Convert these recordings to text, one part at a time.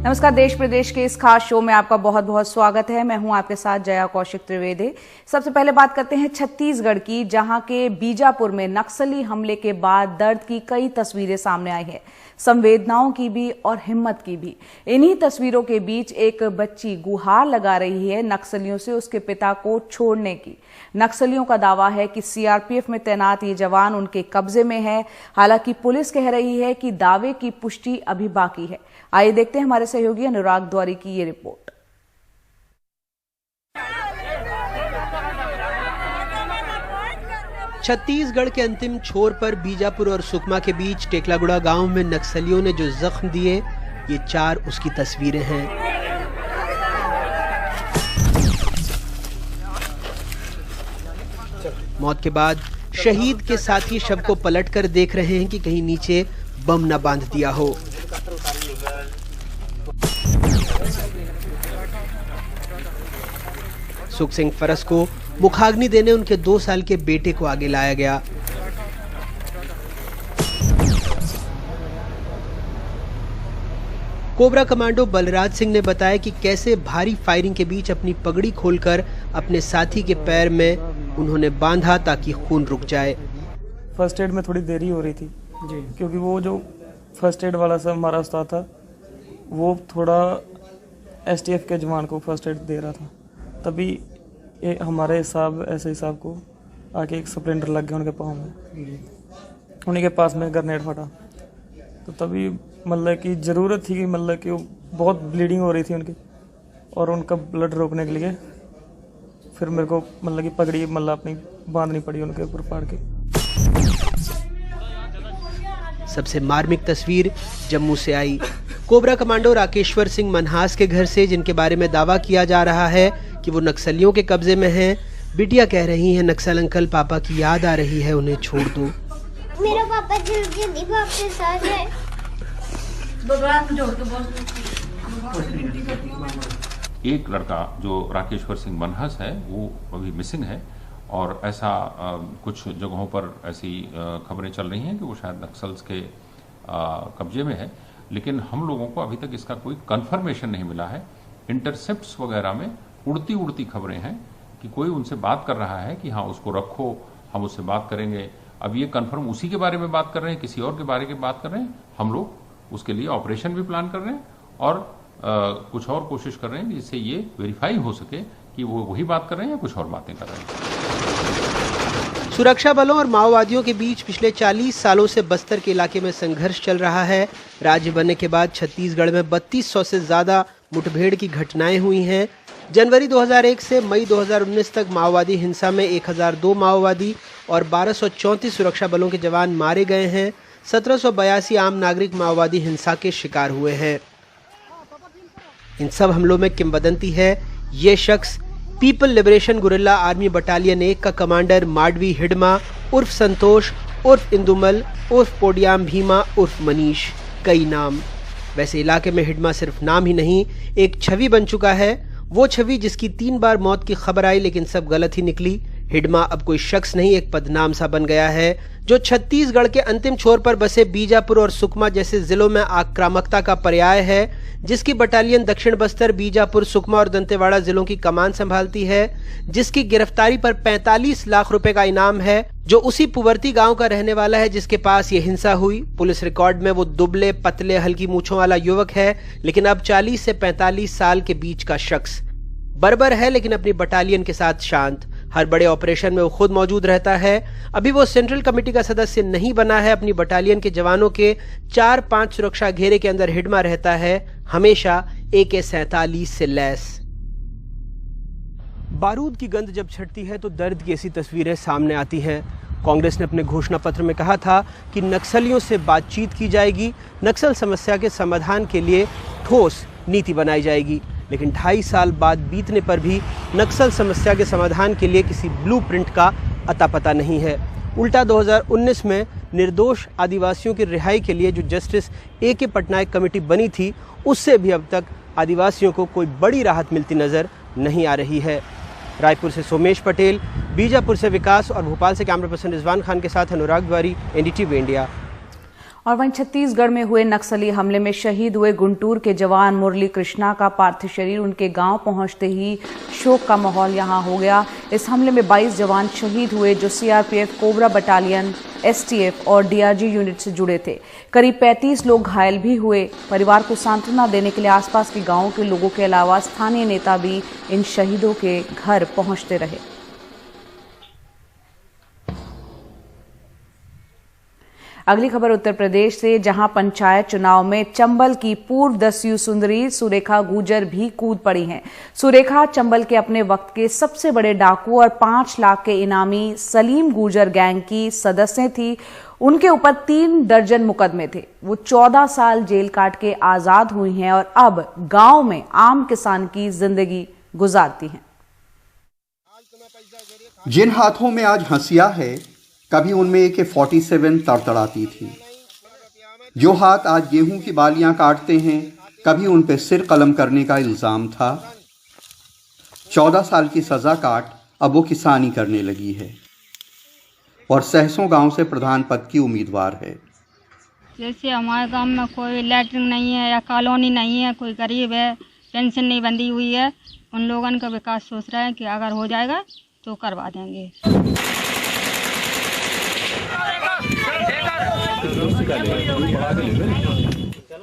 नमस्कार, देश प्रदेश के इस खास शो में आपका बहुत बहुत स्वागत है। मैं हूं आपके साथ जया कौशिक त्रिवेदी। सबसे पहले बात करते हैं छत्तीसगढ़ की, जहां के बीजापुर में नक्सली हमले के बाद दर्द की कई तस्वीरें सामने आई हैं, संवेदनाओं की भी और हिम्मत की भी। इन्हीं तस्वीरों के बीच एक बच्ची गुहार लगा रही है नक्सलियों से उसके पिता को छोड़ने की। नक्सलियों का दावा है कि सीआरपीएफ में तैनात ये जवान उनके कब्जे में है। हालांकि पुलिस कह रही है कि दावे की पुष्टि अभी बाकी है। आइए देखते हैं हमारे सहयोगी अनुराग द्वारी की ये रिपोर्ट। छत्तीसगढ़ के अंतिम छोर पर बीजापुर और सुकमा के बीच टेकलागुड़ा गांव में नक्सलियों ने जो जख्म दिए, ये 4 उसकी तस्वीरें हैं। मौत के बाद शहीद के साथी शव को पलटकर देख रहे हैं कि कहीं नीचे बम न बांध दिया हो। सुख सिंह फरस को मुखाग्नि देने उनके 2 साल के बेटे को आगे लाया गया। कोबरा कमांडो बलराज सिंह ने बताया कि कैसे भारी फायरिंग के बीच अपनी पगड़ी खोलकर अपने साथी के पैर में उन्होंने बांधा ताकि खून रुक जाए। फर्स्ट एड में थोड़ी देरी हो रही थी जी, क्योंकि वो जो फर्स्ट एड वाला सब हमारा उस्ताद था, वो थोड़ा एसटीएफ के जवान को फर्स्ट एड दे रहा था। तभी हमारे ऐसे हिसाब को आके एक स्प्लेंडर लग गया उनके पाँव में, उन्हीं के पास में ग्रेनेड फटा। तो तभी मतलब कि ज़रूरत थी कि मतलब कि वो बहुत ब्लीडिंग हो रही थी उनकी, और उनका ब्लड रोकने के लिए फिर मेरे को मतलब कि पगड़ी मतलब अपनी बांधनी पड़ी उनके ऊपर फाड़ के। सबसे मार्मिक तस्वीर जम्मू से आई। कोबरा कमांडो राकेश्वर सिंह मनहास के घर से, जिनके बारे में दावा किया जा रहा है कि वो नक्सलियों के कब्जे में हैं। बिटिया कह रही हैं, नक्सल अंकल पापा की याद आ रही है, उन्हें छोड़ दो। मेरा पापा जल्दी वापस आ जाए। एक लड़का जो राकेश्वर सिंह मनहस है वो अभी मिसिंग है, और ऐसा कुछ जगहों पर ऐसी खबरें चल रही हैं कि वो शायद नक्सल्स के कब्जे में है, लेकिन हम लोगों को अभी तक इसका कोई कंफर्मेशन नहीं मिला है। इंटरसेप्ट्स वगैरह में उड़ती उड़ती खबरें हैं कि कोई उनसे बात कर रहा है कि हाँ उसको रखो, हम उससे बात करेंगे। अब ये कंफर्म उसी के बारे में बात कर रहे हैं, किसी और के बारे में बात कर रहे हैं। हम लोग उसके लिए ऑपरेशन भी प्लान कर रहे हैं और कुछ और कोशिश कर रहे हैं जिससे ये वेरीफाई हो सके कि वो वही बात कर रहे हैं या कुछ और बातें कर रहे हैं। सुरक्षा बलों और माओवादियों के बीच पिछले 40 सालों से बस्तर के इलाके में संघर्ष चल रहा है। राज्य बनने के बाद छत्तीसगढ़ में 3200 से ज्यादा मुठभेड़ की घटनाएं हुई हैं। जनवरी 2001 से मई 2019 तक माओवादी हिंसा में 1002 माओवादी और 1234 सुरक्षा बलों के जवान मारे गए हैं। 1782 आम नागरिक माओवादी हिंसा के शिकार हुए हैं। इन सब हमलों में किंवदंती है, ये शख्स people liberation guerrilla army battalion 1 का कमांडर माडवी हिडमा उर्फ संतोष उर्फ इंदुमल उर्फ पोडियाम भीमा उर्फ मनीष, कई नाम। वैसे इलाके में हिडमा सिर्फ नाम ही नहीं, एक छवि बन चुका है। वो छवि जिसकी 3 बार मौत की खबर आई लेकिन सब गलत ही निकली। हिडमा अब कोई शख्स नहीं, एक पदनाम सा बन गया है, जो छत्तीसगढ़ के अंतिम छोर पर बसे बीजापुर और सुकमा जैसे जिलों में आक्रामकता का पर्याय है, जिसकी बटालियन दक्षिण बस्तर, बीजापुर, सुकमा और दंतेवाड़ा जिलों की कमान संभालती है, जिसकी गिरफ्तारी पर 45 लाख रुपए का इनाम है, जो उसी पुवर्ती गांव का रहने वाला है जिसके पास ये हिंसा हुई। पुलिस रिकॉर्ड में वो दुबले पतले हल्की मूंछों वाला युवक है, लेकिन अब 40 से 45 साल के बीच का शख्स। बर्बर है लेकिन अपनी बटालियन के साथ शांत। हर बड़े ऑपरेशन में वो खुद मौजूद रहता है। अभी वो सेंट्रल कमेटी का सदस्य नहीं बना है। अपनी बटालियन के जवानों के 4-5 सुरक्षा घेरे के अंदर हिडमा रहता है, हमेशा AK-47 से लैस। बारूद की गंध जब छटती है तो दर्द की ऐसी तस्वीरें सामने आती हैं। कांग्रेस ने अपने घोषणा पत्र में कहा था कि नक्सलियों से बातचीत की जाएगी, नक्सल समस्या के समाधान के लिए ठोस नीति बनाई जाएगी, लेकिन 2.5 साल बाद बीतने पर भी नक्सल समस्या के समाधान के लिए किसी ब्लूप्रिंट का अता पता नहीं है। उल्टा 2019 में निर्दोष आदिवासियों की रिहाई के लिए जो जस्टिस AK पटनायक कमेटी बनी थी, उससे भी अब तक आदिवासियों को कोई बड़ी राहत मिलती नजर नहीं आ रही है। रायपुर से सोमेश पटेल, बीजापुर से विकास और भोपाल से कैमरा पर्सन रिजवान खान के साथ अनुराग द्वारी, NDTV इंडिया। और वहीं छत्तीसगढ़ में हुए नक्सली हमले में शहीद हुए गुंटूर के जवान मुरली कृष्णा का पार्थिव शरीर उनके गांव पहुंचते ही शोक का माहौल यहां हो गया। इस हमले में 22 जवान शहीद हुए जो सीआरपीएफ, कोबरा बटालियन, एसटीएफ और डीआरजी यूनिट से जुड़े थे। करीब 35 लोग घायल भी हुए। परिवार को सांत्वना देने के लिए आसपास के गांवों के लोगों के अलावा स्थानीय नेता भी इन शहीदों के घर पहुंचते रहे। अगली खबर उत्तर प्रदेश से, जहां पंचायत चुनाव में चंबल की पूर्व दस्यु सुंदरी सुरेखा गुर्जर भी कूद पड़ी हैं। सुरेखा चंबल के अपने वक्त के सबसे बड़े डाकू और 5 लाख के इनामी सलीम गुर्जर गैंग की सदस्य थी। उनके ऊपर 3 दर्जन मुकदमे थे। वो 14 साल जेल काट के आजाद हुई हैं और अब गांव में आम किसान की जिंदगी गुजारती हैं। जिन हाथों में आज हंसिया है, कभी उनमें AK-47 तड़तड़ाती थी। जो हाथ आज गेहूं की बालियां काटते हैं, कभी उन पे सिर कलम करने का इल्जाम था। 14 साल की सजा काट अब वो किसानी करने लगी है और सहसों गांव से प्रधान पद की उम्मीदवार है। जैसे हमारे गांव में कोई लैट्रिन नहीं है या कॉलोनी नहीं है, कोई गरीब है, पेंशन नहीं बंधी हुई है, उन लोगों का विकास सोच रहे हैं कि अगर हो जाएगा तो करवा देंगे।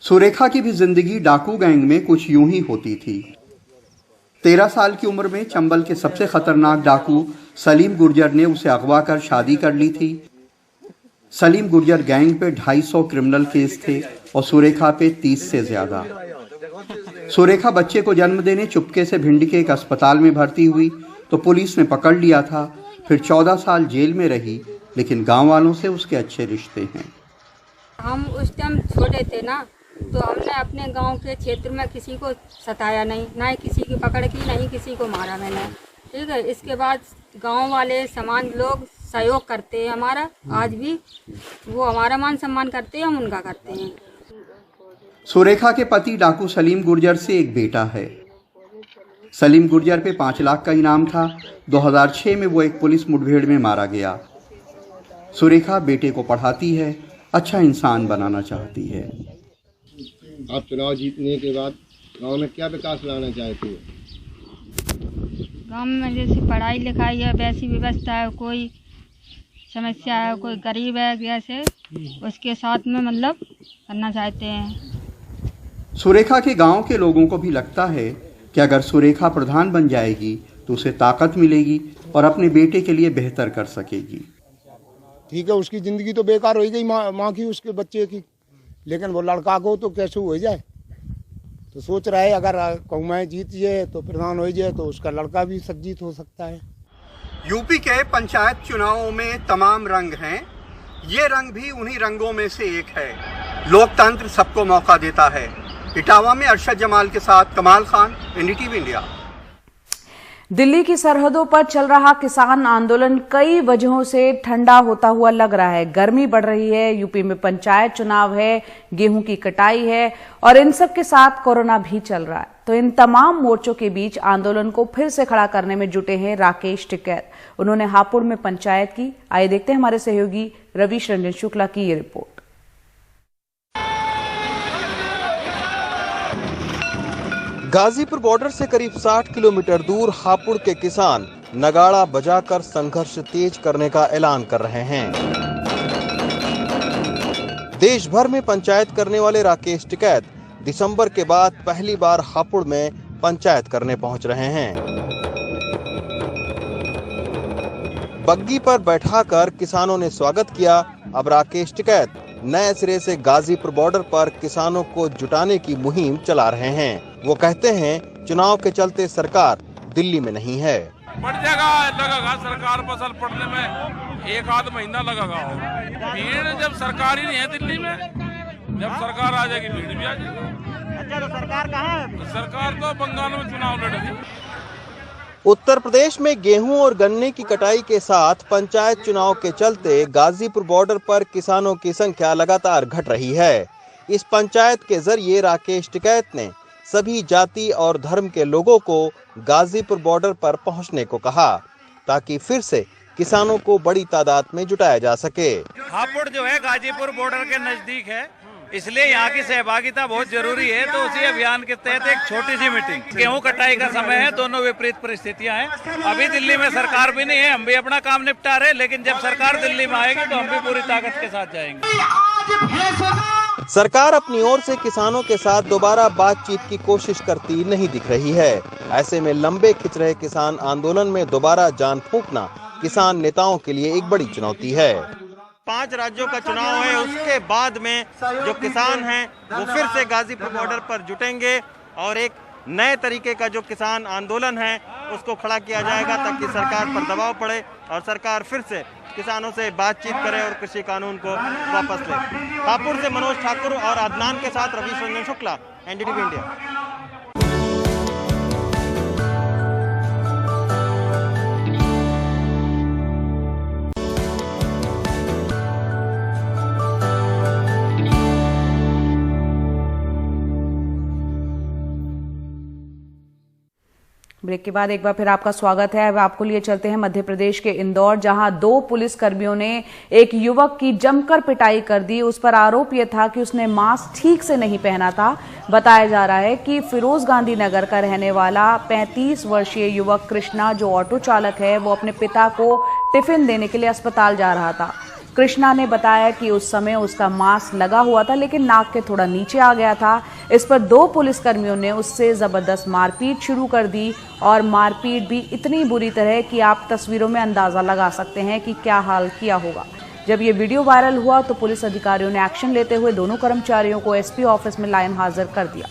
सुरेखा की भी जिंदगी डाकू गैंग में कुछ यूं ही होती थी। 13 साल की उम्र में चंबल के सबसे खतरनाक डाकू सलीम गुर्जर ने उसे अगवा कर शादी कर ली थी। सलीम गुर्जर गैंग पे 250 क्रिमिनल केस थे और सुरेखा पे 30 से ज्यादा। सुरेखा बच्चे को जन्म देने चुपके से भिंड के एक अस्पताल में भर्ती हुई तो पुलिस ने पकड़ लिया था। फिर 14 साल जेल में रही, लेकिन गांव वालों से उसके अच्छे रिश्ते हैं। हम उस टाइम छोटे थे ना, तो हमने अपने गांव के क्षेत्र में किसी को सताया नहीं, ना ही किसी की पकड़ की, नहीं किसी को मारा मैंने। ठीक है, इसके बाद गांव वाले समाज लोग सहयोग करते हैं हमारा, आज भी वो हमारा मान सम्मान करते हैं, हम उनका करते हैं। सुरेखा के पति डाकू सलीम गुर्जर से एक बेटा है। सलीम गुर्जर पे 5 लाख का इनाम था। 2006 में वो एक पुलिस मुठभेड़ में मारा गया। सुरेखा बेटे को पढ़ाती है, अच्छा इंसान बनाना चाहती है। आप चुनाव जीतने के बाद गांव में क्या विकास लाना चाहते हो? गांव में जैसे पढ़ाई लिखाई है, वैसी व्यवस्था है, कोई समस्या है, कोई गरीब है, जैसे उसके साथ में मतलब करना चाहते हैं। सुरेखा के गांव के लोगों को भी लगता है कि अगर सुरेखा प्रधान बन जाएगी तो उसे ताकत मिलेगी और अपने बेटे के लिए बेहतर कर सकेगी। ठीक है, उसकी जिंदगी तो बेकार हो गई माँ की, उसके बच्चे की, लेकिन वो लड़का को तो कैसे हो जाए, तो सोच रहा है अगर कहूँ मैं जीत जाए तो प्रधान हो जाए तो उसका लड़का भी सज्जित हो सकता है। यूपी के पंचायत चुनावों में तमाम रंग हैं। ये रंग भी उन्हीं रंगों में से एक है। लोकतंत्र सबको मौका देता है। इटावा में अरशद जमाल के साथ कमाल खान, NDTV इंडिया। दिल्ली की सरहदों पर चल रहा किसान आंदोलन कई वजहों से ठंडा होता हुआ लग रहा है। गर्मी बढ़ रही है, यूपी में पंचायत चुनाव है, गेहूं की कटाई है और इन सब के साथ कोरोना भी चल रहा है। तो इन तमाम मोर्चों के बीच आंदोलन को फिर से खड़ा करने में जुटे हैं राकेश टिकैत। उन्होंने हापुड़ में पंचायत की। आइए देखते हैं हमारे सहयोगी रवीश रंजन शुक्ला की ये रिपोर्ट। गाजीपुर बॉर्डर से करीब 60 किलोमीटर दूर हापुड़ के किसान नगाड़ा बजाकर संघर्ष तेज करने का ऐलान कर रहे हैं। देश भर में पंचायत करने वाले राकेश टिकैत दिसंबर के बाद पहली बार हापुड़ में पंचायत करने पहुंच रहे हैं। बग्गी पर बैठाकर किसानों ने स्वागत किया। अब राकेश टिकैत नए सिरे से गाजीपुर बॉर्डर पर किसानों को जुटाने की मुहिम चला रहे हैं। वो कहते हैं चुनाव के चलते सरकार दिल्ली में नहीं है। बढ़ जाएगा, लगेगा सरकार फसल पड़ने में 1-8 महीना लगेगा। भीड़ जब सरकार ही नहीं है दिल्ली में, जब सरकार आ जाएगी भीड़ भी आ जाएगी। अच्छा, तो सरकार कहाँ है? तो सरकार तो बंगाल में चुनाव लड़ेगी। उत्तर प्रदेश में गेहूं और गन्ने की कटाई के साथ पंचायत चुनाव के चलते गाजीपुर बॉर्डर पर किसानों की संख्या लगातार घट रही है। इस पंचायत के जरिए राकेश टिकैत ने सभी जाति और धर्म के लोगों को गाजीपुर बॉर्डर पर पहुंचने को कहा, ताकि फिर से किसानों को बड़ी तादाद में जुटाया जा सके। हापुड़ जो है गाजीपुर बॉर्डर के नजदीक है, इसलिए यहाँ की सहभागिता बहुत जरूरी है। तो उसी अभियान के तहत एक छोटी सी मीटिंग, गेहूं कटाई का समय है, दोनों विपरीत परिस्थितियां हैं। अभी दिल्ली में सरकार भी नहीं है, हम भी अपना काम निपटा रहे, लेकिन जब सरकार दिल्ली में आएगी तो हम भी पूरी ताकत के साथ जाएंगे। सरकार अपनी ओर से किसानों के साथ दोबारा बातचीत की कोशिश करती नहीं दिख रही है। ऐसे में लंबे खिंच रहे किसान आंदोलन में दोबारा जान फूंकना किसान नेताओं के लिए एक बड़ी चुनौती है। 5 राज्यों का चुनाव है, उसके बाद में जो किसान हैं वो फिर से गाजीपुर बॉर्डर पर जुटेंगे और एक नए तरीके का जो किसान आंदोलन है उसको खड़ा किया जाएगा ताकि सरकार पर दबाव पड़े और सरकार फिर से किसानों से बातचीत करे और कृषि कानून को वापस ले। हापुड़ से मनोज ठाकुर और अदनान के साथ Ravish Ranjan Shukla, NDTV India. Break के बाद एक बार फिर आपका स्वागत है। अब आपको लिए चलते हैं मध्य प्रदेश के इंदौर, जहां 2 पुलिस कर्मियों ने एक युवक की जमकर पिटाई कर दी। उस पर आरोप यह था कि उसने मास्क ठीक से नहीं पहना था। बताया जा रहा है कि फिरोज गांधी नगर का रहने वाला 35 वर्षीय युवक कृष्णा, जो ऑटो चालक है, वो अपने पिता को टिफिन देने के लिए अस्पताल जा रहा था। कृष्णा ने बताया कि उस समय उसका मास्क लगा हुआ था, लेकिन नाक के थोड़ा नीचे आ गया था। इस पर 2 पुलिसकर्मियों ने उससे जबरदस्त मारपीट शुरू कर दी और मारपीट भी इतनी बुरी तरह कि आप तस्वीरों में अंदाजा लगा सकते हैं कि क्या हाल किया होगा। जब ये वीडियो वायरल हुआ तो पुलिस अधिकारियों ने एक्शन लेते हुए दोनों कर्मचारियों को एसपी ऑफिस में लाइन हाजिर कर दिया।